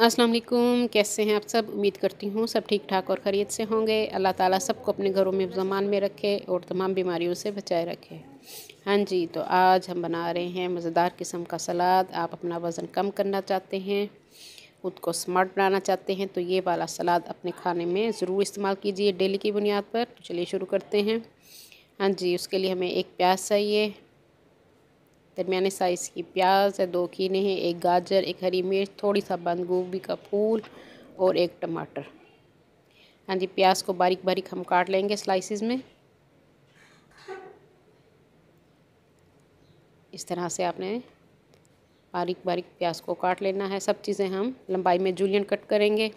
अस्सलाम वालेकुम, कैसे हैं आप सब। उम्मीद करती हूँ सब ठीक ठाक और खैरियत से होंगे। अल्लाह ताला सबको अपने घरों में ज़मान में रखे और तमाम बीमारियों से बचाए रखे। हाँ जी, तो आज हम बना रहे हैं मज़ेदार किस्म का सलाद। आप अपना वज़न कम करना चाहते हैं, खुद को स्मार्ट बनाना चाहते हैं, तो ये वाला सलाद अपने खाने में ज़रूर इस्तेमाल कीजिए डेली की बुनियाद पर। तो चलिए शुरू करते हैं। हाँ जी, उसके लिए हमें एक प्याज चाहिए, दरमियाने साइज़ की प्याज है, 2 खीरे हैं, एक गाजर, एक हरी मिर्च, थोड़ी सा बंद गोभी का फूल और एक टमाटर। हाँ जी, प्याज को बारीक बारीक हम काट लेंगे स्लाइसिस में। इस तरह से आपने बारीक बारीक प्याज को काट लेना है। सब चीज़ें हम लंबाई में जूलियन कट करेंगे।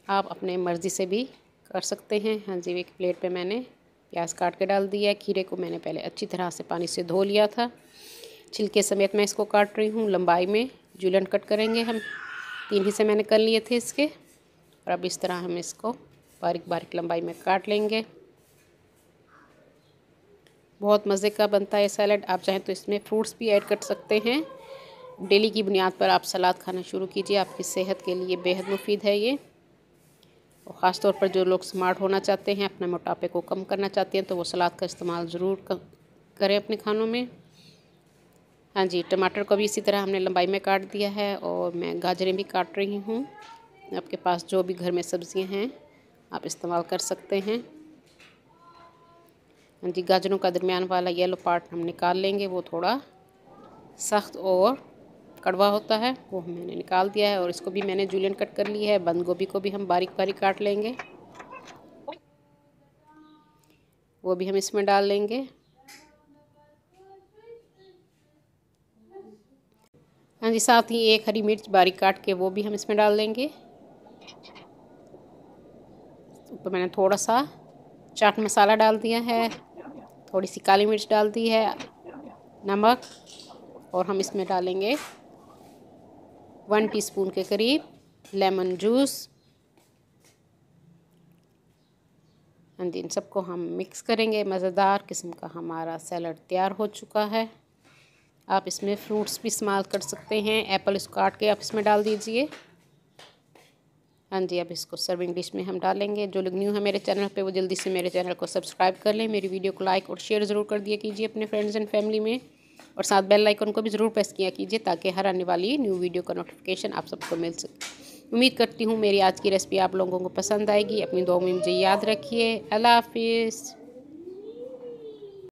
आप अपने मर्ज़ी से भी कर सकते हैं। हाँ जी, एक प्लेट पे मैंने प्याज काट के डाल दिया है। खीरे को मैंने पहले अच्छी तरह से पानी से धो लिया था। छिलके समेत मैं इसको काट रही हूँ। लंबाई में जूलियन कट करेंगे हम। 3 हिस्से मैंने कर लिए थे इसके, और अब इस तरह हम इसको बारीक बारीक लंबाई में काट लेंगे। बहुत मज़े का बनता है सैलड। आप चाहें तो इसमें फ्रूट्स भी ऐड कर सकते हैं। डेली की बुनियाद पर आप सलाद खाना शुरू कीजिए, आपकी सेहत के लिए बेहद मुफीद है ये। और ख़ास तौर पर जो लोग स्मार्ट होना चाहते हैं, अपने मोटापे को कम करना चाहते हैं, तो वो सलाद का इस्तेमाल ज़रूर करें अपने खानों में। हाँ जी, टमाटर को भी इसी तरह हमने लंबाई में काट दिया है, और मैं गाजरें भी काट रही हूँ। आपके पास जो भी घर में सब्ज़ियाँ हैं आप इस्तेमाल कर सकते हैं। हाँ जी, गाजरों का दरमियान वाला येलो पार्ट हम निकाल लेंगे, वो थोड़ा सख्त और कड़वा होता है, वो मैंने निकाल दिया है। और इसको भी मैंने जूलियन कट कर लिया है। बंद गोभी को भी हम बारीक बारीक काट लेंगे, वो भी हम इसमें डाल लेंगे। हाँ जी, साथ ही एक हरी मिर्च बारीक काट के वो भी हम इसमें डाल देंगे। ऊपर मैंने थोड़ा सा चाट मसाला डाल दिया है, थोड़ी सी काली मिर्च डाल दी है, नमक, और हम इसमें डालेंगे 1 टीस्पून के करीब लेमन जूस। हाँ जी, इन सबको हम मिक्स करेंगे। मज़ेदार किस्म का हमारा सैलड तैयार हो चुका है। आप इसमें फ्रूट्स भी इस्तेमाल कर सकते हैं। एप्पल इसको काट के आप इसमें डाल दीजिए। हाँ जी, अब इसको सर्विंग डिश में हम डालेंगे। जो लोग न्यू है मेरे चैनल पे, वो जल्दी से मेरे चैनल को सब्सक्राइब कर लें। मेरी वीडियो को लाइक और शेयर ज़रूर कर दिया कीजिए अपने फ्रेंड्स एंड फैमिली में, और साथ बेल आइकन को भी ज़रूर प्रेस किया कीजिए, ताकि हर आने वाली न्यू वीडियो का नोटिफिकेशन आप सबको मिल सके। उम्मीद करती हूँ मेरी आज की रेसिपी आप लोगों को पसंद आएगी। अपनी दुआओं में मुझे याद रखिए। अल्लाह हाफिज़।